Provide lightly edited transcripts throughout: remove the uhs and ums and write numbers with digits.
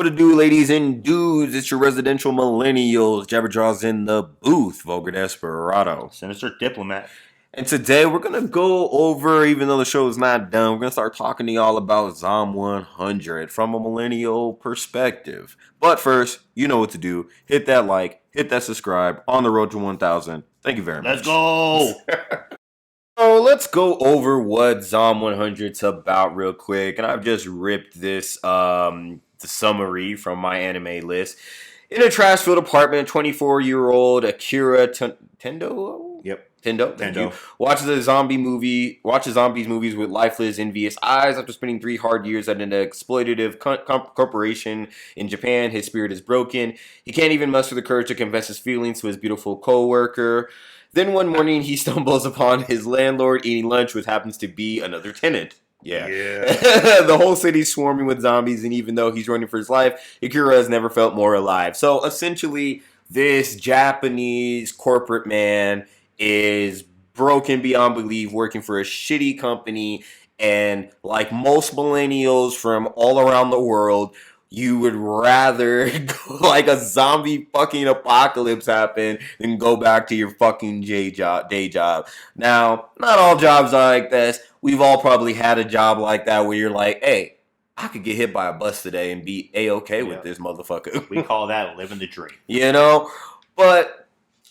What to do, ladies and dudes? It's your residential millennials. JabberJawz in the booth. Vulgar Desperado. Sinister Diplomat. And today we're going to go over, even though the show is not done, we're going to start talking to y'all about Zom 100 from a millennial perspective. But first, you know what to do. Hit that like, hit that subscribe on the road to 1,000. Thank you very much. Let's go! So let's go over what Zom 100's about real quick. And I've just ripped this the summary from my anime list. In a trash-filled apartment, 24-year-old Akira Tendo? Yep. Tendo. Watches zombies movies with lifeless, envious eyes. After spending 3 hard years at an exploitative corporation in Japan, his spirit is broken. He can't even muster the courage to confess his feelings to his beautiful co-worker. Then one morning, he stumbles upon his landlord eating lunch with happens to be another tenant. Yeah. The whole city's swarming with zombies, and even though he's running for his life, Akira has never felt more alive. So essentially, this Japanese corporate man is broken beyond belief, working for a shitty company, and like most millennials from all around the world, you would rather like a zombie fucking apocalypse happen than go back to your fucking day job. Now, not all jobs are like this. We've all probably had a job like that where you're like, hey, I could get hit by a bus today and be A-okay with this motherfucker. We call that living the dream. You know? But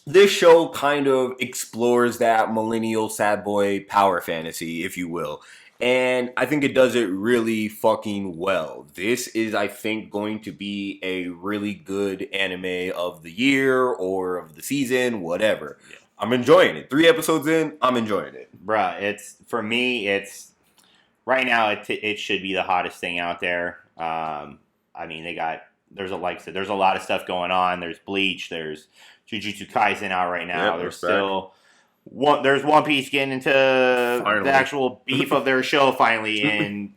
this show kind of explores that millennial sad boy power fantasy, if you will. And I think it does it really fucking well. This is, I think, going to be a really good anime of the year or of the season, whatever. Yeah. I'm enjoying it. 3 episodes in, I'm enjoying it. Bruh, for me, right now, it should be the hottest thing out there. I mean, there's a lot of stuff going on. There's Bleach, there's Jujutsu Kaisen out right now. Yep, there's still... There's One Piece getting into the actual beef of their show finally, and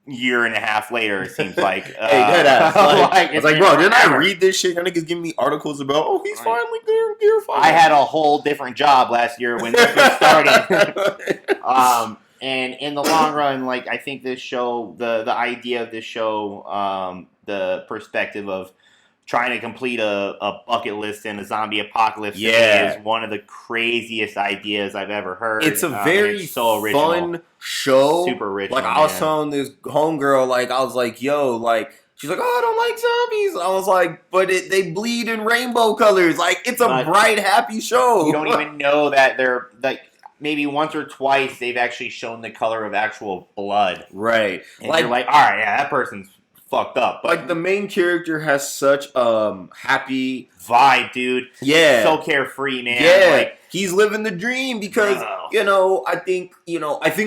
year and a half later, it seems like. Hey, deadass. It's like, bro, didn't I read this shit? Your niggas giving me articles about, he's finally clearing Gear 5. I had a whole different job last year when this was starting. And in the long run, like, I think this show, the idea of this show, the perspective of trying to complete a bucket list in a zombie apocalypse is one of the craziest ideas I've ever heard. It's a very fun show. Super original. Like, I was telling this homegirl, like, I was like, yo, like, she's like, I don't like zombies. I was like, but they bleed in rainbow colors. Like, it's a bright, happy show. You don't even know that they're, like, maybe once or twice they've actually shown the color of actual blood. Right. And you're like, all right, yeah, that person's fucked up. But like, the main character has such happy vibe, dude. Yeah. So carefree, man. Yeah. Like, he's living the dream because, I think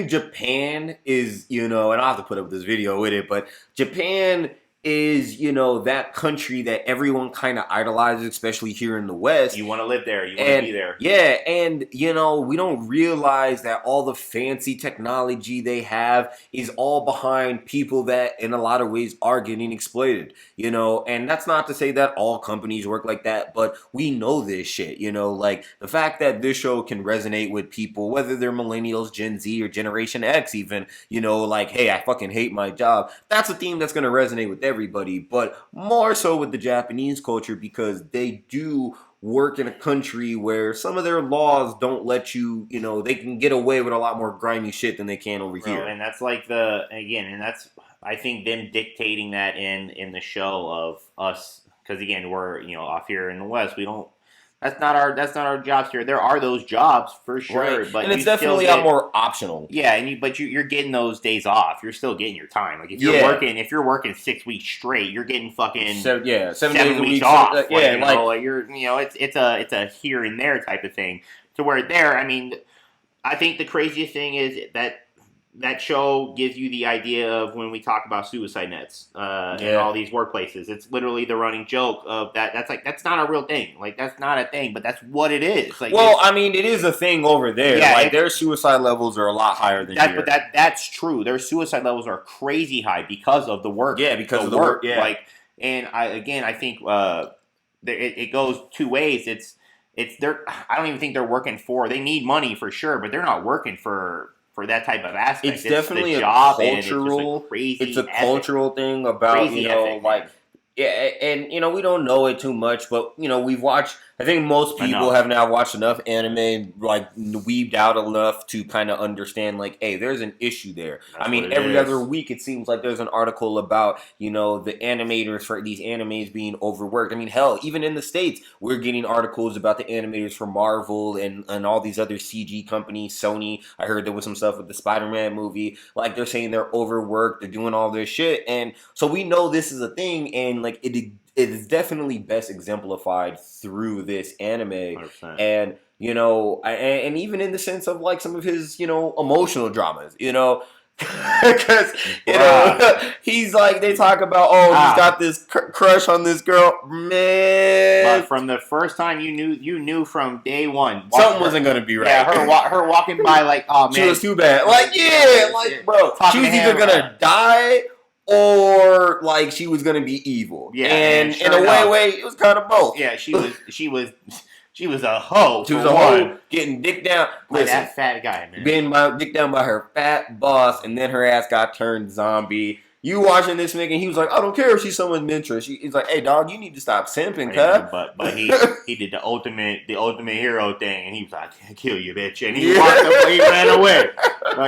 Japan is, and I'll have to put up this video with it, but Japan is, that country that everyone kind of idolizes, especially here in the West. You want to live there. You want to be there. Yeah, and, we don't realize that all the fancy technology they have is all behind people that, in a lot of ways, are getting exploited, and that's not to say that all companies work like that, but we know this shit, like, the fact that this show can resonate with people, whether they're millennials, Gen Z, or Generation X even, like, hey, I fucking hate my job, that's a theme that's going to resonate with everybody, but more so with the Japanese culture because they do work in a country where some of their laws don't let you, they can get away with a lot more grimy shit than they can over here. And that's like that's, I think, them dictating that in the show of us, because again, we're, off here in the West, we don't, that's not our jobs here. There are those jobs for sure, right. But and it's definitely a lot more optional. Yeah, but you're getting those days off. You're still getting your time. Like if you're working 6 weeks straight, you're getting fucking 7 days a week off. It's a here and there type of thing. To where there, I mean, I think the craziest thing is that show gives you the idea of when we talk about suicide nets in all these workplaces. It's literally the running joke of that. That's not a real thing. Like, that's not a thing, but that's what it is. Like, well, I mean, it is a thing over there. Yeah, like, their suicide levels are a lot higher than here. But that's true. Their suicide levels are crazy high because of the work. Yeah, because of the work. Yeah. Like, and I think it goes 2 ways. I don't even think they're working for. They need money for sure, but they're not working for for that type of aspect. It's definitely the a job cultural. and it's It's a ethic. cultural thing about Crazy ethic, like man. yeah, and we don't know it too much, but we've watched. I think most people Enough. have now watched enough anime, like weaved out enough to kind of understand, like, hey, there's an issue there. That's I mean, what it every is. other week it seems like there's an article about the animators for these animes being overworked. I mean, hell, even in the States, we're getting articles about the animators for Marvel and all these other CG companies. Sony, I heard there was some stuff with the Spider-Man movie. Like they're saying they're overworked, they're doing all this shit, and so we know this is a thing, and like it is definitely best exemplified through this anime, 100%. and and even in the sense of like some of his emotional dramas, because he's like they talk about he's got this crush on this girl, man. But from the first time you knew from day one something wasn't gonna be right. Yeah, her walking by like, oh man, she was too bad. Like bro, she was either gonna die or like she was gonna be evil. Yeah, and sure in a enough, way, it was kind of both. Yeah, she was a hoe. She was a hoe getting dick down by that fat guy, man. Getting dick down by her fat boss, and then her ass got turned zombie. You watching this nigga, and he was like, I don't care if she's someone's interest. He's like, hey dog, you need to stop simping, cuz. But he did the ultimate hero thing, and he was like, I can't kill you, bitch. And he walked up, he ran away.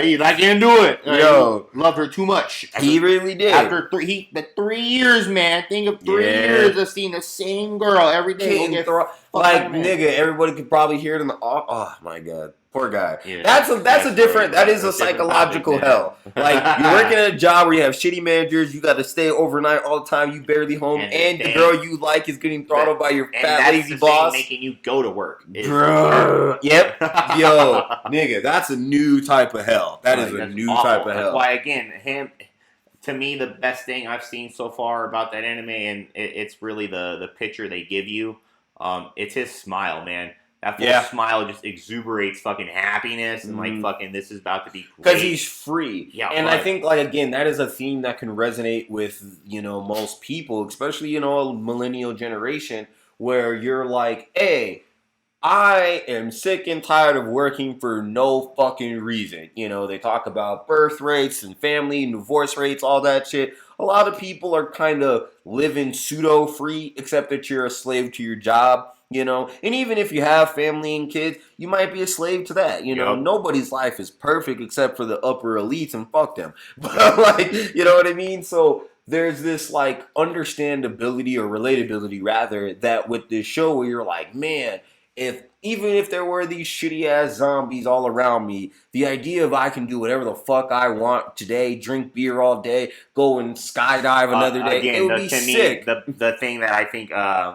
He's like, I can't do it. Yo, he loved her too much. He really did. After 3 years, man. Think of 3 years of seeing the same girl every day. Like nigga, everybody could probably hear it in the. Oh my god. Poor guy. Yeah, that's a different. That is a psychological hell. Like you're working at a job where you have shitty managers. You got to stay overnight all the time. You barely home, and the girl you like is getting throttled by your fat lazy boss, making you go to work. Bruh. Yep. Yo, nigga, that's a new type of hell. That is a new type of hell. That's why again, to me, the best thing I've seen so far about that anime, and it's really the picture they give you. It's his smile, man. That full smile just exuberates fucking happiness and like fucking this is about to be great. Because he's free. Yeah, and I think like again that is a theme that can resonate with most people, especially a millennial generation where you're like, hey, I am sick and tired of working for no fucking reason. They talk about birth rates and family and divorce rates, all that shit. A lot of people are kind of living pseudo free, except that you're a slave to your job. And even if you have family and kids, you might be a slave to that. Nobody's life is perfect except for the upper elites, and fuck them. But like, you know what I mean? So there's this like understandability or relatability rather that with this show where you're like, man, even if there were these shitty ass zombies all around me, the idea of I can do whatever the fuck I want today, drink beer all day, go and skydive another day, again, it would be sick. The thing that I think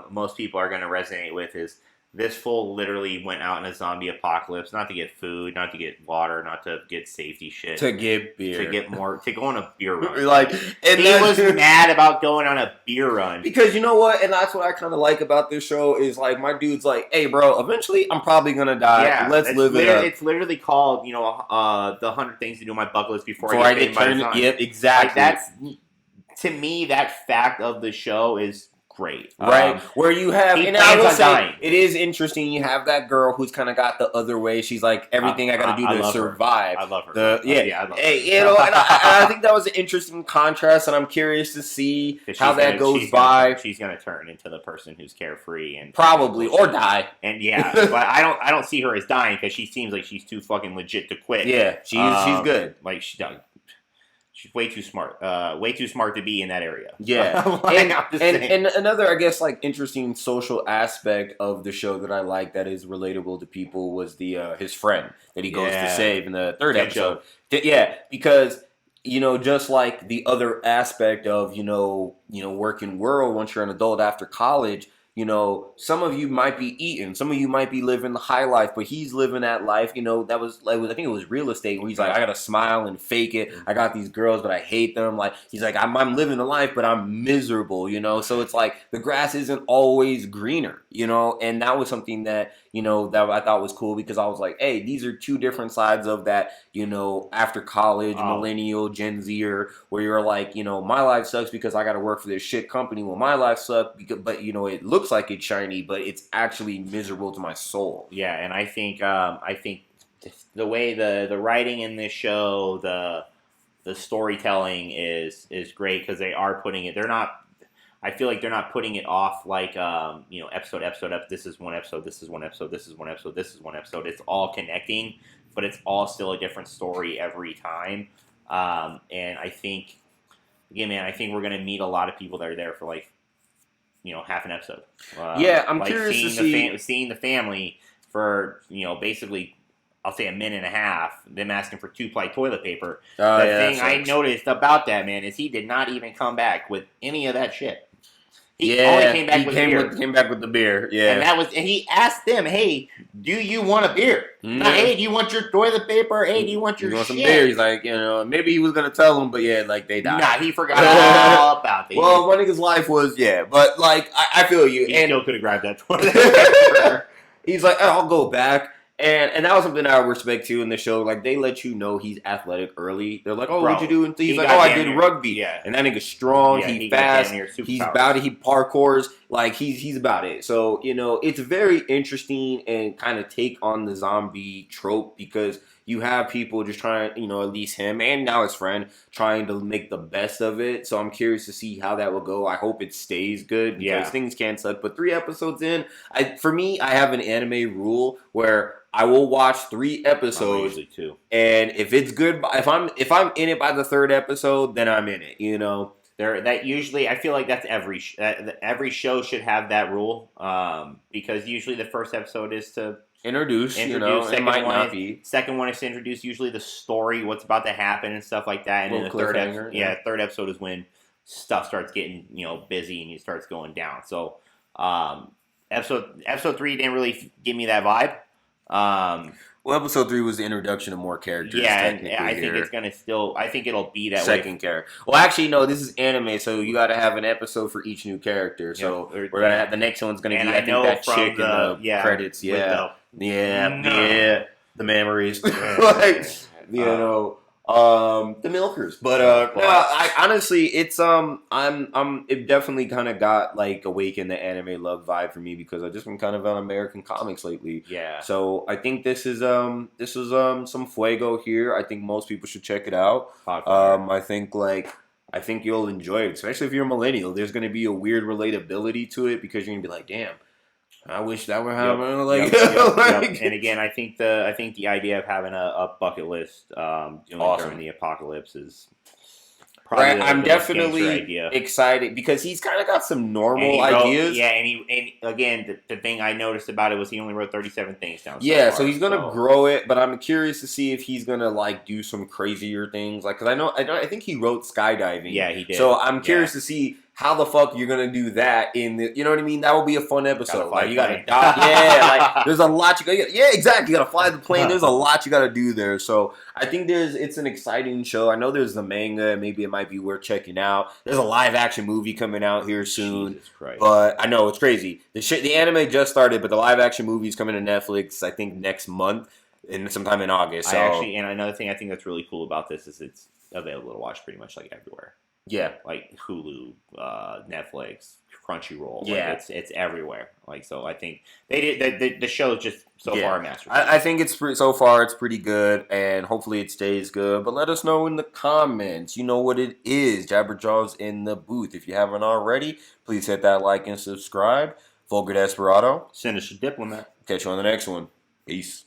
most people are going to resonate with is this fool literally went out in a zombie apocalypse, not to get food, not to get water, not to get safety shit. To get beer. To go on a beer run. He was mad about going on a beer run. Because you know what? And that's what I kind of like about this show is like my dude's like, hey bro, eventually I'm probably going to die. Yeah, let's live it up. It's literally called, the 100 things to do on my bucket list before I get turned. Yep, exactly. Like to me, that fact of the show is great, right? Where you have, and I will say, it is interesting. You have that girl who's kind of got the other way. She's like, everything I got to do to survive. I love her. I love her. And I think that was an interesting contrast, and I'm curious to see how that goes by. She's gonna turn into the person who's carefree and probably or die. And but I don't see her as dying because she seems like she's too fucking legit to quit. Yeah, she's good. Like she's way too smart. Way too smart to be in that area. Yeah. and another, I guess, like interesting social aspect of the show that I like that is relatable to people was the his friend that he goes to save in the third episode. Yeah, because just like the other aspect of working world once you're an adult after college. Some of you might be eating, some of you might be living the high life, but he's living that life. That was like, I think it was real estate where he's like, I gotta smile and fake it. I got these girls, but I hate them. Like he's like, I'm living the life, but I'm miserable. So it's like the grass isn't always greener. And that was something that that I thought was cool because I was like, hey, these are two different sides of that. After college, millennial, Gen Zer, where you're like, my life sucks because I got to work for this shit company. Well, my life sucks but it looks like it's shiny, but it's actually miserable to my soul. Yeah, and I think the way the writing in this show, the storytelling is great because they are putting it. They're not. I feel like they're not putting it off like episode. This is one episode. This is one episode. This is one episode. This is one episode. It's all connecting, but it's all still a different story every time. And I think, again, man, I think we're gonna meet a lot of people that are there for like, half an episode. Yeah, I'm like curious to see seeing the family for basically, I'll say a minute and a half. Them asking for 2-ply toilet paper. The thing I noticed about that, man, is he did not even come back with any of that shit. He only came back with beer. Came back with the beer. Yeah, and he asked them, "Hey, do you want a beer? Not, hey, do you want your toilet paper? Hey, do you want your shit? Some beer?" He's like, maybe he was gonna tell them, but yeah, like they died. Nah, he forgot all about it. Well, one nigga's life was but like I feel you. He still could have grabbed that toilet paper. He's like, I'll go back. And that was something I respect too in the show. Like they let you know he's athletic early. They're like, "Oh, what'd you do?" And he's like, "Oh, I did rugby." Yeah. And that nigga's strong. He's fast. He's about it. He parkours. Like he's about it. So it's very interesting and kind of take on the zombie trope because you have people just trying, at least him and now his friend trying to make the best of it. So I'm curious to see how that will go. I hope it stays good because things can suck. But 3 episodes in, for me, I have an anime rule where I will watch 3 episodes, usually 2. And if it's good, if I'm in it by the 3rd episode, then I'm in it. That usually, I feel like that's every show should have that rule, because usually the first episode is to introduce. It might not be. Second one is to introduce usually the story, what's about to happen and stuff like that, and then the third episode is when stuff starts getting busy and it starts going down. So episode 3 didn't really give me that vibe. Well, episode 3 was the introduction of more characters. Yeah, I think it's gonna still. I think it'll be that second character. Well, actually, no. This is anime, so you got to have an episode for each new character. So we're gonna have the next one's gonna be I think that chick in the credits. Yeah, the memories. The milkers. But I honestly, it's it definitely kind of got like awakened the anime love vibe for me because I've just been kind of on American comics lately. Yeah. So I think this is some fuego here. I think most people should check it out. I think you'll enjoy it, especially if you're a millennial. There's going to be a weird relatability to it because you're going to be like, damn, I wish that were happening. Yep. And again, I think the idea of having a bucket list during the apocalypse is probably I'm definitely excited because he's kind of got some normal ideas. Yeah, and again, the thing I noticed about it was he only wrote 37 things down. Yeah, so he's gonna grow it, but I'm curious to see if he's gonna like do some crazier things. Like, because I think he wrote skydiving. Yeah, he did. So I'm curious to see how the fuck you're gonna do that in the, you know what I mean? That will be a fun episode. Like you gotta dock, like there's a lot you gotta, exactly. You gotta fly the plane. There's a lot you gotta do there. So I think it's an exciting show. I know there's the manga. Maybe it might be worth checking out. There's a live action movie coming out here soon. Jesus Christ. But I know it's crazy. The anime just started, but the live action movie is coming to Netflix. I think next month and sometime in August. So. And another thing I think that's really cool about this is it's available to watch pretty much like everywhere. Yeah, like Hulu, Netflix, Crunchyroll. Yeah, like it's everywhere. Like, so I think they did the show is just so far a masterpiece. I think so far it's pretty good, and hopefully it stays good. But let us know in the comments. You know what it is. JabberJawz in the booth. If you haven't already, please hit that like and subscribe. Vulgar Desperado. Sinister Diplomat. Catch you on the next one. Peace.